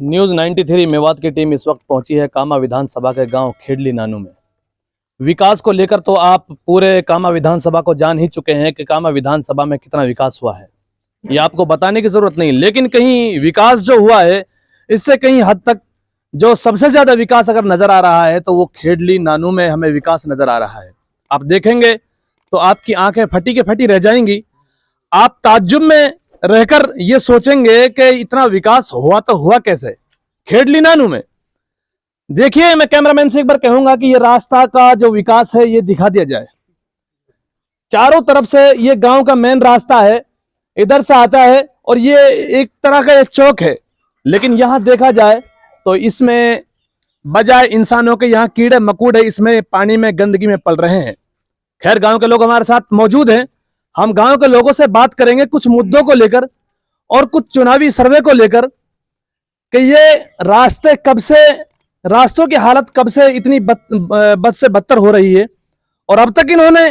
News 93 Mewat की team इस वक्त पहुंची है कामा विधानसभा के गांव खेड़ली नानू में। विकास को लेकर तो आप पूरे कामा विधानसभा को जान ही चुके हैं कि कामा विधानसभा में कितना विकास हुआ है, ये आपको बताने की जरूरत नहीं। लेकिन कहीं विकास जो हुआ है इससे कहीं हद तक जो सबसे ज्यादा विकास अगर नजर आ रहा है तो वो खेड़ली नानू में हमें विकास नजर आ रहा है। आप देखेंगे तो आपकी आंखें फटी के फटी रह जाएंगी। आप ताज्जुब में रहकर ये सोचेंगे कि इतना विकास हुआ तो हुआ कैसे खेड़ली नानू में। देखिए, मैं कैमरामैन से एक बार कहूंगा कि ये रास्ता का जो विकास है ये दिखा दिया जाए। चारों तरफ से ये गांव का मेन रास्ता है, इधर से आता है और ये एक तरह का एक चौक है। लेकिन यहां देखा जाए तो इसमें बजाय इंसानों के यहाँ कीड़े मकोड़े इसमें पानी में गंदगी में पल रहे हैं। खैर, गांव के लोग हमारे साथ मौजूद हैं, हम गांव के लोगों से बात करेंगे कुछ मुद्दों को लेकर और कुछ चुनावी सर्वे को लेकर कि ये रास्तों की हालत कब से इतनी बद से बदतर हो रही है और अब तक इन्होंने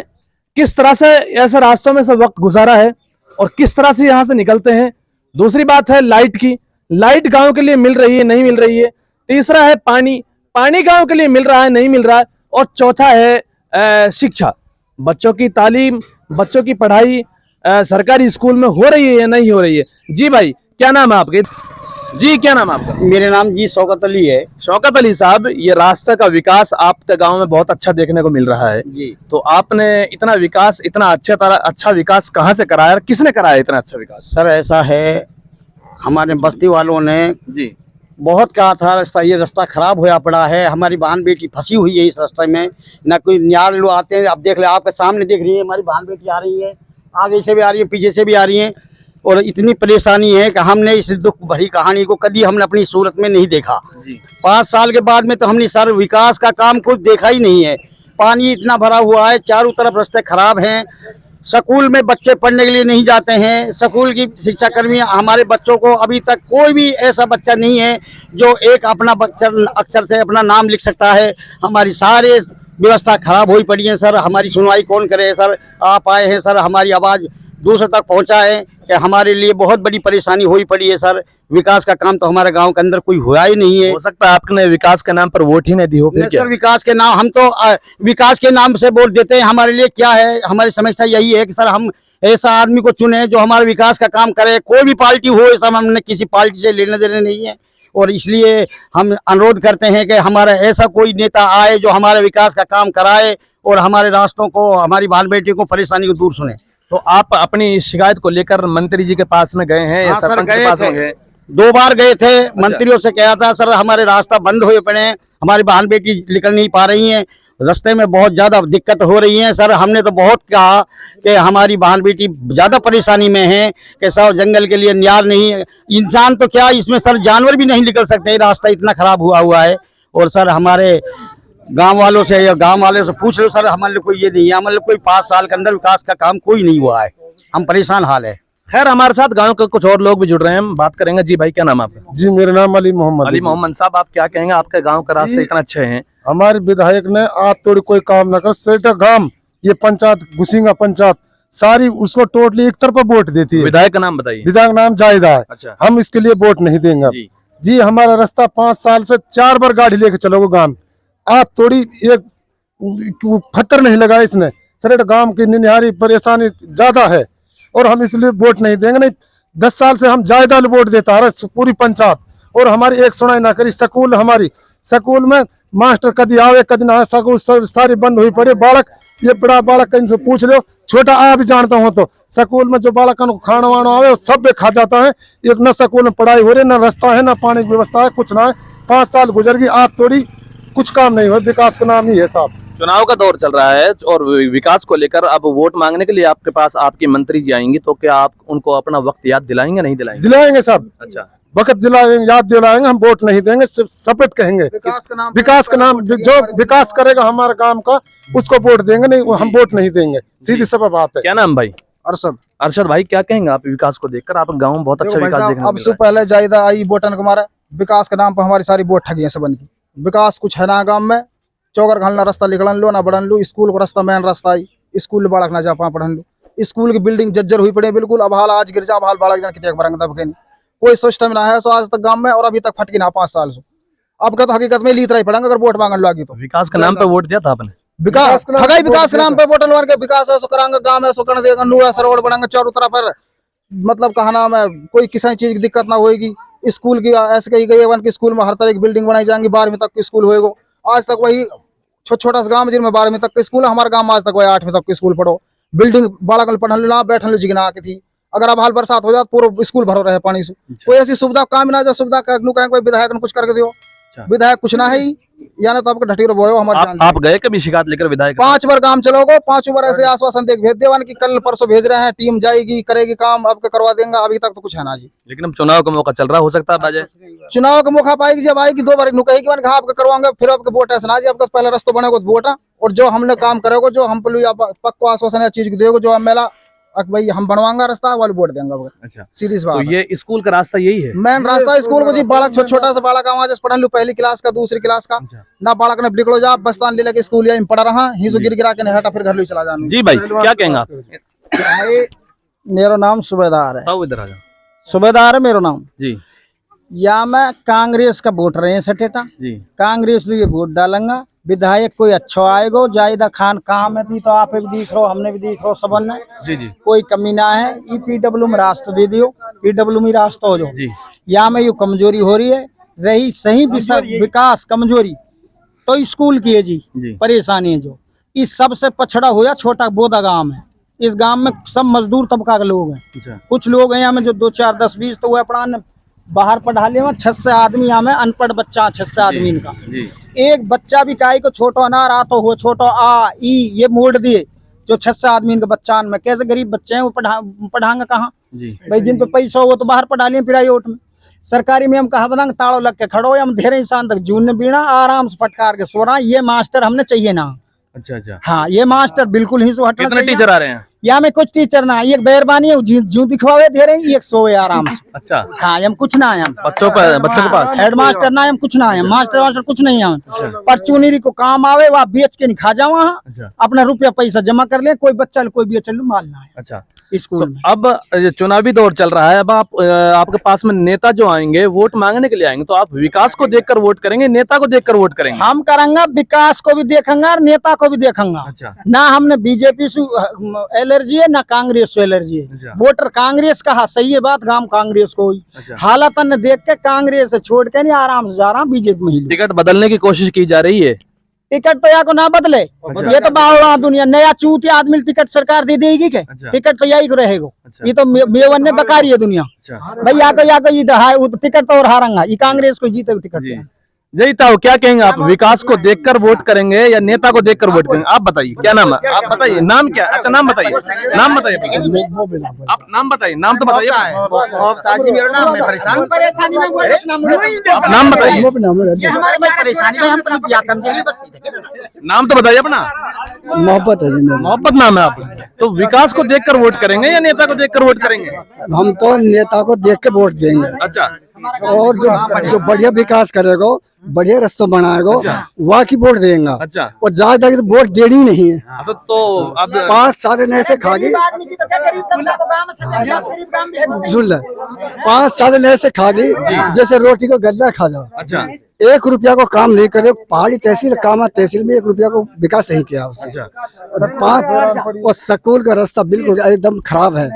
किस तरह से ऐसे रास्तों में से वक्त गुजारा है और किस तरह से यहां से निकलते हैं। दूसरी बात है लाइट की, लाइट गांव के लिए मिल रही है नहीं मिल रही है। तीसरा है पानी गांव के लिए मिल रहा है नहीं मिल रहा है। और चौथा है शिक्षा, बच्चों की तालीम, बच्चों की पढ़ाई सरकारी स्कूल में हो रही है या नहीं हो रही है। जी भाई, क्या नाम है आपके? जी, क्या नाम है आपका? मेरे नाम जी शौकत अली है। शौकत अली साहब, ये रास्ते का विकास आपके गांव में बहुत अच्छा देखने को मिल रहा है जी। तो आपने इतना विकास, इतना अच्छा विकास कहाँ से कराया और किसने कराया इतना अच्छा विकास? सर ऐसा है, हमारे बस्ती वालों ने जी बहुत कहा था ये रास्ता खराब होया पड़ा है, हमारी बहन बेटी फंसी हुई है इस रास्ते में, ना कोई न्यार लोग आते हैं। अब देख ले, आपके सामने देख रही है, हमारी बहन बेटी आ रही है, आगे से भी आ रही है, पीछे से भी आ रही है और इतनी परेशानी है कि हमने इस दुख भरी कहानी को कभी हमने अपनी सूरत में नहीं देखा। 5 साल के बाद में तो हमने सर विकास का काम कुछ देखा ही नहीं है। पानी इतना भरा हुआ है, चारों तरफ रास्ते खराब हैं, स्कूल में बच्चे पढ़ने के लिए नहीं जाते हैं। स्कूल की शिक्षा कर्मी हमारे बच्चों को अभी तक कोई भी ऐसा बच्चा नहीं है जो एक अपना अक्षर से अपना नाम लिख सकता है। हमारी सारे व्यवस्था खराब हुई पड़ी है सर, हमारी सुनवाई कौन करे सर? आप आए हैं सर, हमारी आवाज़ दूसरे तक पहुंचा है कि हमारे लिए बहुत बड़ी परेशानी हुई पड़ी है सर। विकास का काम तो हमारे गांव के अंदर कोई हुआ ही नहीं है। हो सकता है आपने विकास के नाम पर वोट ही नहीं दी हो। फिर क्या? सर विकास के नाम, हम तो विकास के नाम से वोट देते हैं। हमारे लिए क्या है, हमारी समस्या यही है कि सर हम ऐसा आदमी को चुने जो हमारे विकास का काम करे। कोई भी पार्टी हो, ऐसा हमने किसी पार्टी से लेने देने नहीं है और इसलिए हम अनुरोध करते हैं कि हमारा ऐसा कोई नेता आए जो हमारे विकास का काम कराए और हमारे रास्तों को, हमारी बहन बेटी को परेशानी को दूर सुने। तो आप अपनी शिकायत को लेकर मंत्री जी के पास में गए हैं या सरपंच के पास में गए? 2 बार गए थे, मंत्रियों से कहा था सर हमारे रास्ता बंद हुए पड़े हैं, हमारी बहन बेटी निकल नहीं पा रही हैं, रास्ते में बहुत ज़्यादा दिक्कत हो रही है। सर हमने तो बहुत कहा कि हमारी बहन बेटी ज़्यादा परेशानी में है कि सर जंगल के लिए न्यार नहीं है। इंसान तो क्या, इसमें सर जानवर भी नहीं निकल सकते, रास्ता इतना खराब हुआ है। और सर हमारे गांव वालों से या गांव वाले से पूछ लो सर, हमारे लिए कोई ये नहीं है, हमारे लिए कोई 5 साल के अंदर विकास का काम कोई नहीं हुआ है, हम परेशान हाल है। खैर, हमारे साथ गांव के कुछ और लोग भी जुड़ रहे हैं, हम बात करेंगे। जी भाई, क्या नाम है आपका? जी, मेरा नाम अली मोहम्मद साहब, आप क्या कहेंगे? आपके गांव के रास्ते इतना अच्छे हैं, हमारे विधायक ने आज तोड़ी कोई काम न कर सेटा गांव, ये पंचायत घुसिंगा पंचायत सारी उसको टोटली एक तरफ वोट देती है। विधायक का नाम बताइए। विधायक नाम जायदा है। अच्छा। हम इसके लिए वोट नहीं देंगे जी। हमारा रास्ता 5 साल से 4 बार गाड़ी लेके चलोगे गांव, आप थोड़ी एक पत्थर नहीं लगा इसने। सर गांव की निहारी परेशानी ज्यादा है और हम इसलिए वोट नहीं देंगे। नहीं, 10 साल से हम जायदा वोट देता है पूरी पंचायत और हमारी एक सुनाई ना करी। स्कूल में मास्टर कभी आवे कभी ना, स्कूल सारी बंद हुई पड़े। बालक, ये बड़ा बालक कहीं से पूछ लो, छोटा आप भी जानता हो तो स्कूल में जो बालक को खाना वाना आवे सब भी खा जाता है। एक न स्कूल में पढ़ाई हो रही, न रास्ता है, न पानी की व्यवस्था है, कुछ ना है। 5 साल गुजर गई, आप थोड़ी कुछ काम नहीं हुआ, विकास का नाम ही है साहब। चुनाव का दौर चल रहा है और विकास को लेकर अब वोट मांगने के लिए आपके पास आपकी मंत्री जी आएंगी, तो क्या आप उनको अपना वक्त याद दिलाएंगे नहीं दिलाएंगे? दिलाएंगे साहब। अच्छा, वक्त दिलाएंगे, याद दिलाएंगे, हम वोट नहीं देंगे, सिर्फ सपट कहेंगे विकास का नाम जो विकास करेगा हमारे काम का उसको वोट देंगे, नहीं हम वोट नहीं देंगे, सीधी सब बात है। क्या नाम भाई? अरशद भाई, क्या कहेंगे आप विकास को देखकर? आप गाँव में बहुत अच्छा विकास देखने अब से पहले जायदा आई वोटन कुमार, विकास के नाम पर हमारी सारी वोट ठगी है सबन की। विकास कुछ है ना गाँव में, चौकर घालना रास्ता निकलन लो ना बढ़न लो, स्कूल को रास्ता मेन रास्ता आई, स्कूल बालक ना जा पा पढ़न लो, स्कूल की बिल्डिंग जज्जर हुई पड़े बिल्कुल। अब हाल आज गिर जा, अब हाल बालक जन कितने बरंग दबके नहीं कोई सिस्टम ना है सो आज तक गांव में, और अभी तक फटकी ना 5 साल से। अब का तो हकीकत में लीत रही पड़ेंगे अगर वोट मांगने लगी तो। विकास के नाम पे वोट दिया था आपने? विकास ठगाई, विकास के नाम पे वोट लगा के विकास ऐसा करांगे, गांव में ऐसा कर देगा, नूड़ा सा रोड बनाएंगे चारों तरफ पर, मतलब कहा नाम है कोई किसी चीज की दिक्कत ना होगी। स्कूल की ऐसे कही गई है कि स्कूल में हर तरह की बिल्डिंग बनाई जाएंगी, 12वीं तक की स्कूल होएगा। आज तक वही छोटा सा गांव जिनमें 12वीं तक का स्कूल है, हमारे गांव में आज तक वही 8वीं तक की स्कूल पढ़ो। बिल्डिंग बड़ा कल पढ़ने ना बैठने जिगना की थी, अगर अब हाल बरसात हो जाए पूरा स्कूल भरो रहे पानी से। कोई ऐसी सुविधा काम ना जो सुविधा कोई विधायक ने कुछ करके दियो, विधायक कुछ ना है, यानी तो आपको ढटीरो बोलो हमारे। आप गए कभी शिकायत लेकर विधायक? 5 बार काम चलोगे, 5 बार ऐसे आश्वासन देख भेज देवान की कल परसों भेज रहे हैं, टीम जाएगी करेगी काम, आपके करवा देंगे, अभी तक तो कुछ है ना जी। लेकिन अब चुनाव का मौका चल रहा, हो सकता है बाजे चुनाव का मौका पाएगी, जब आएगी 2 बार कहेगी मैंने कहा आपके करवाएंगे, फिर आपके वोट ऐसा ना जी, आपका पहले रास्ता बनेगा वोट, और जो हमने काम करेगा, जो हम पक्को आश्वासन चीज को देगा, जो मेला भाई हम बनवाएंगे रास्ता वाले वोट देंगे। अच्छा, सीधी सी बात। तो ये स्कूल का रास्ता यही है, मेन रास्ता स्कूल को जी। बालक छोटा सा बालक आवाज पढ़ लू, पहली क्लास का दूसरी क्लास का ना, बालक ने बिगड़ो जा बस्तान ले लेके स्कूल यहीं पढ़ रहा ही, गिर गिरा के नहीं हटा, फिर घर ले चला जाना। जी भाई क्या कहेंगे आप? मेरा नाम सूबेदार है। आओ इधर आ जाओ। सूबेदार है मेरा नाम जी। या मैं कांग्रेस का वोट रहे हैं सटेटा जी। कांग्रेस लिए वोट डालूंगा। विधायक कोई अच्छा आएगा, जायदा खान काम है तो आप भी दिख रहो, हमने भी दिख रहो, सबन ने जी जी कोई कमी ना है। ई PW में रास्ता दे दियो, PW में रास्ता हो जाओ जी। या में ये कमजोरी हो रही है, रही सही विकास कमजोरी तो स्कूल की है जी, परेशानी है जो इस सबसे पछड़ा हुआ छोटा बोदा गांव है। इस गांव में सब मजदूर तबका के लोग हैं, कुछ लोग हैं यहाँ में जो 2 4 10 20 तो वह अपना बाहर पढ़ा ले, 6 से आदमी यहाँ में अनपढ़ बच्चा 6 से आदमी का एक बच्चा भी काई को छोटो अनार आतो हो, छोटो आ ई ये मोड़ दिए जो 6 से आदमी का बच्चा में, कैसे गरीब बच्चे हैं वो पढ़ाएंगे कहाँ भाई? जिन पे पैसा हो वो तो बाहर पढ़ा लिए प्राइवेट में। सरकारी में हम कहा बताएंगे ताड़ो लग के खड़ो, हम धेरे इंसान तक जून ने बीना आराम से फटकार के सो रहा, ये मास्टर हमने चाहिए ना। अच्छा अच्छा। हाँ ये मास्टर बिल्कुल ही सो हटना। कितने टीचर आ रहे हैं? यहाँ में कुछ टीचर ना, एक बेरबानी है जू दिखवावे दे रहे, एक सोए आराम से। अच्छा। हाँ हम कुछ ना है, बच्चों के पास हेड मास्टर ना, हम कुछ ना है, मास्टर कुछ नहीं है। परचूनी को काम आवे वहाँ बेच के नहीं खा जाओ, वहाँ अपना रुपया पैसा जमा कर ले, कोई बच्चा कोई भी चल मालना है। अच्छा स्कूल में अब चुनावी दौर चल रहा है, अब आपके पास में नेता जो आएंगे वोट मांगने के लिए आएंगे, तो आप विकास को देखकर वोट करेंगे, नेता को देखकर वोट करेंगे? हम करेंगे विकास को भी देखेंगे और नेता को भी देखेंगे। अच्छा। ना हमने बीजेपी से एलर्जी है ना कांग्रेस से एलर्जी है। अच्छा। वोटर कांग्रेस का सही है बात, काम कांग्रेस को हुई। अच्छा। हालत ने देख के कांग्रेस छोड़ के नहीं आराम से जा रहा हूँ बीजेपी में ही। टिकट बदलने की कोशिश की जा रही है? टिकट तो यहाँ को ना बदले। अच्छा। ये तो बावड़ा दुनिया नया चूती आदमी टिकट सरकार दे देगी के। अच्छा। टिकट तो यही को रहेगा। अच्छा। ये तो मेवन ने बकारी है दुनिया। अच्छा। भाई या को टिकट तो और हारंगा, ये कांग्रेस को जीते टिकट। जय ताऊ क्या कहेंगे आप? विकास को देखकर वोट करेंगे या नेता को देखकर वोट करेंगे? आप बताइए क्या नाम है, आप बताइए नाम क्या? अच्छा नाम बताइए, नाम बताइए, आप नाम बताइए, नाम तो बताइए। आप नाम बताइए, नाम तो बताइए अपना। मोहब्बत है जी, मोहब्बत नाम है आप। तो विकास को देखकर वोट करेंगे या नेता को देखकर वोट करेंगे? हम तो नेता को देख के वोट देंगे। अच्छा। और जो बढ़िया विकास करेगा, बढ़िया रास्ता बनाएगा, वहाँ की वोट देंगे। अच्छा। और ज्यादा तो वोट देनी नहीं है। तो अब 5 साल ऐसे खा गई, 5 साल ऐसे खा गई जैसे रोटी को गल्ला खा जाओ। अच्छा। 1 रुपया को काम नहीं करे, पहाड़ी तहसील काम है, तहसील में 1 रुपया को विकास नहीं किया उसने। अच्छा। और स्कूल का रास्ता बिल्कुल एकदम खराब है,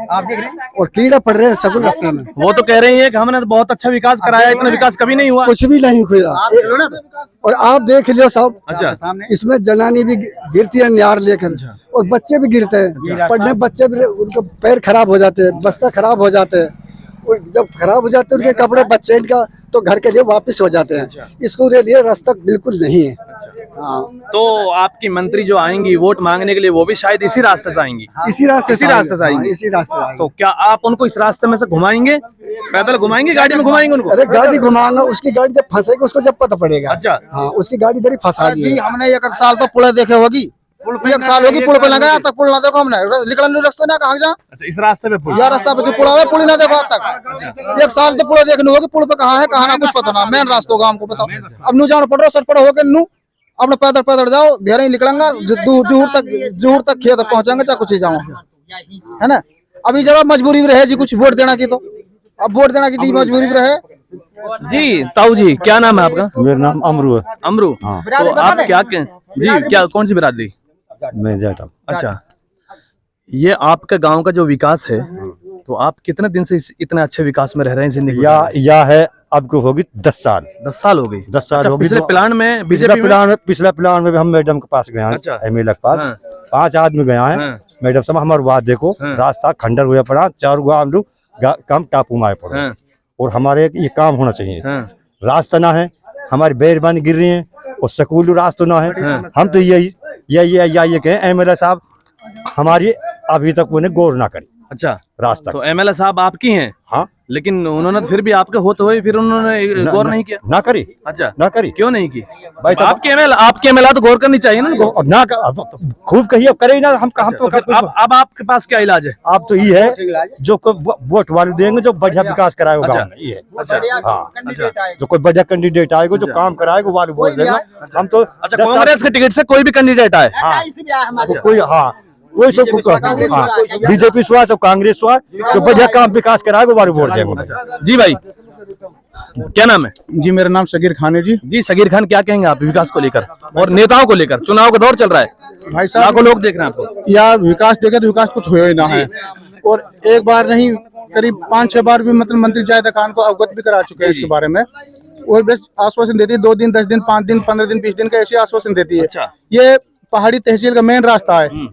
और कीड़ा पड़ रहे हैं स्कूल रास्ते में। वो तो कह रही है कि हमने बहुत अच्छा विकास कराया, इतना विकास कभी नहीं हुआ। कुछ भी नहीं हुआ। और आप देख लो सब। अच्छा। इसमें जनानी भी गिरती है न्यार लेकर, और बच्चे भी गिरते हैं। पढ़ने बच्चे भी उनके पैर खराब हो जाते हैं, बस्ता खराब हो जाते हैं, और जब खराब हो जाते हैं उनके कपड़े बच्चे इनका तो घर के लिए वापस हो जाते हैं। इसको लिए रास्ता बिल्कुल नहीं है। हाँ। तो आपकी मंत्री जो आएंगी वोट मांगने के लिए, वो भी शायद इसी रास्ते से आएंगी? इसी रास्ते से आएंगी। इसी रास्ते। तो क्या आप उनको इस रास्ते में से घुमाएंगे, पैदल घुमाएंगे, गाड़ी में घुमाएंगे उनको? अरे गाड़ी घुमाएंगे, उसकी गाड़ी जब फंसेगी उसको जब पता पड़ेगा। अच्छा। हाँ, उसकी गाड़ी बड़ी फंसा दी। हमने 1 साल तो पुल देखे होगी, 1 साल होगी पुल पे लगाया तक, पुल ना देखो हमने, निकलने रास्ते ना कहा जा। अच्छा, इस रास्ते पे पुल? यह रास्ता पे जो पुल है, पुल ना देखो आज तक। 1 साल तो पुल देखने होगी, पुल पे कहाँ है कहाँ ना कुछ पता ना। मेन रास्ता गांव को बताओ। अब नू जाना पड़ रहा, सट पड़ो होके नू अपने पैदल पैदल जाओ, घेरे ही निकलेंगे, दूर तक खेत पहुंचेंगे, चाहे कुछ ही जाओ, है ना। अभी जब मजबूरी में रहे जी कुछ वोट देना की, तो अब वोट देना की मजबूरी में रहे। जी ताऊ जी, क्या नाम है आपका? मेरा नाम अमरू है। अमरू, हाँ। तो आप क्या जी क्या कौन सी बिरादरी? मैं जाटा। अच्छा, ये आपके गांव का जो विकास है, तो आप कितने दिन से इतने अच्छे विकास में रह रहे हैं जिंदगी? या है अब को होगी 10 साल। 10 साल हो गई। 10 साल अच्छा, होगी। पिछले प्लान में पिछला प्लान में भी हम मैडम के पास गए हैं। अच्छा। एमएलए के पास हाँ। 5 आदमी गया है। हाँ। मैडम साहब हमारे बात देखो, हाँ। रास्ता खंडर हुआ पड़ा, 4 हम लोग काम टापू में आए पड़े। हाँ। और हमारे ये काम होना चाहिए। हाँ। रास्ता ना है, हमारी बेरबानी गिर रही है और स्कूल रास्ता ना है। हाँ। हम तो ये कहें एमएलए साहब हमारी अभी तक उन्हें गौर ना करी अच्छा, रास्ता। तो एमएलए साहब आपकी हैं? हाँ, लेकिन उन्होंने फिर भी आपके होते हुए फिर उन्होंने गौर नहीं किया? ना करी। अच्छा, ना करी। क्यों नहीं की भाई तब आपके एमएलए तो गौर करनी चाहिए ना। तो ना खूब कहिए करे ना हम कहाँ तो अब आपके पास क्या इलाज है? आप तो ये है जो वोट वाले देंगे जो बढ़िया विकास कराएगा गाँव में, ये है। अच्छा, हाँ, जो कोई बढ़िया कैंडिडेट आएगा जो काम कराएगा वाले वोट देगा हम तो। अच्छा, कांग्रेस के टिकट से कोई भी कैंडिडेट आए? कोई कोई सब बीजेपी स्वास्थ्य और कांग्रेस स्वास्थ्य जो बढ़िया काम विकास कराएगा वाले वोट देंगे। जी भाई, क्या नाम है? जी मेरा नाम शकीर खान है। जी जी शकीर खान, क्या कहेंगे आप विकास को लेकर और नेताओं को लेकर? चुनाव का दौर चल रहा है, भाई साहब लाखों लोग देख रहे हैं आपको। या विकास देखे तो विकास कुछ हो ही ना है। और एक बार नहीं करीब 5-6 बार भी मतलब मंत्री जायदा खान को अवगत भी करा चुके हैं इसके बारे में। वो बस आश्वासन देती है 2 दिन 10 दिन 5 दिन 15 दिन 20 दिन का ऐसे आश्वासन देती है। अच्छा। ये पहाड़ी तहसील का मेन रास्ता है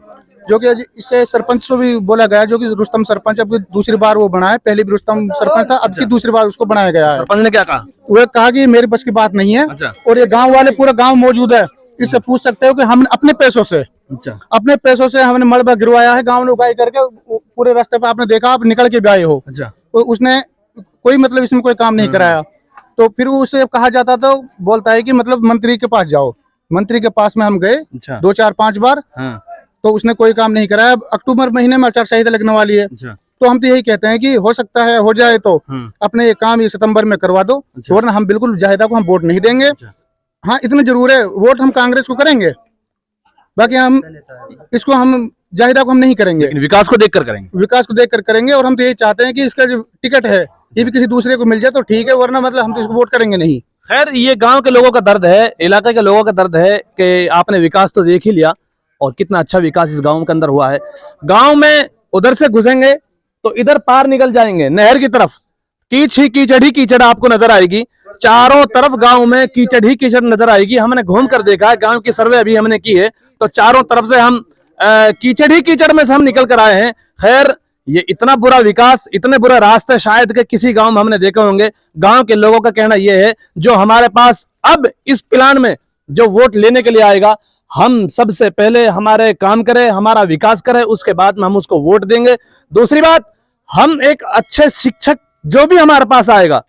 जो कि इससे सरपंच को भी बोला गया, जो कि रुस्तम सरपंच अब दूसरी बार वो बना है। पहले भी रुस्तम सरपंच था, अब की दूसरी बार उसको बनाया गया है। सरपंच ने क्या कहा? वो कहा कि मेरे बस की बात नहीं है। अच्छा। और ये गांव वाले पूरा गांव मौजूद है, इससे पूछ सकते हो कि हम अपने पैसों से अच्छा, अपने पैसों से हमने मलबा गिरवाया है, गांव ने उगाई करके पूरे रास्ते पे आपने देखा, आप निकल के भी आए हो। अच्छा, तो उसने कोई मतलब इसमें कोई काम नहीं कराया। तो फिर वो उससे कहा जाता तो बोलता है कि मतलब मंत्री के पास जाओ। मंत्री के पास में हम गए अच्छा। 2 4 5 बार, हाँ। तो उसने कोई काम नहीं कराया। अब अक्टूबर महीने में आचार संहिता लगने वाली है। अच्छा। तो हम तो यही कहते हैं कि हो सकता है हो जाए तो अपने ये काम ये सितंबर में करवा दो, वरना हम बिल्कुल जाहिदा को हम वोट नहीं देंगे। हाँ, इतना जरूर है, वोट हम कांग्रेस को करेंगे, बाकी हम इसको हम जाहिदा को हम नहीं करेंगे। लेकिन विकास को देखकर करेंगे। विकास को देखकर करेंगे। और हम तो यही चाहते हैं कि इसका जो टिकट है ये भी किसी दूसरे को मिल जाए तो ठीक है, वरना मतलब हम तो इसको वोट करेंगे नहीं। खैर, ये गांव के लोगों का दर्द है, इलाके के लोगों का दर्द है कि आपने विकास तो देख ही लिया और कितना अच्छा विकास इस गांव के अंदर हुआ है। गांव में उधर से घुसेंगे तो इधर पार निकल जाएंगे नहर की तरफ, कीचड़ ही कीचड़ आपको नजर आएगी। चारों तरफ गांव में कीचड़ ही कीचड़ नजर आएगी। हमने घूम कर देखा है, गांव की सर्वे अभी हमने की है, तो चारों तरफ से हम कीचड़ ही कीचड़ में से हम निकल कर आए हैं। खैर, ये इतना बुरा विकास, इतने बुरे रास्ते शायद के किसी गांव में हमने देखे होंगे। गांव के लोगों का कहना यह है, जो हमारे पास अब इस प्लान में जो वोट लेने के लिए आएगा, हम सबसे पहले हमारे काम करें, हमारा विकास करें, उसके बाद में हम उसको वोट देंगे। दूसरी बात, हम एक अच्छे शिक्षक जो भी हमारे पास आएगा,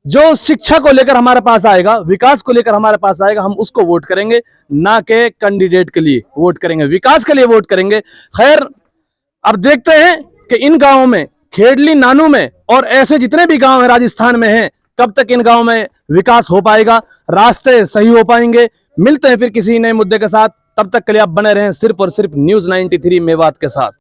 जो शिक्षा को लेकर हमारे पास आएगा, विकास को लेकर हमारे पास आएगा, हम उसको वोट करेंगे, ना कि कैंडिडेट के लिए वोट करेंगे, विकास के लिए वोट करेंगे। खैर, अब देखते हैं कि इन गांवों में, खेडली नानू में और ऐसे जितने भी गांव हैं राजस्थान में हैं, कब तक इन गांवों में विकास हो पाएगा, रास्ते सही हो पाएंगे। मिलते हैं फिर किसी नए मुद्दे के साथ, तब तक के लिए आप बने रहें सिर्फ और सिर्फ न्यूज़ 93 मेवात के साथ।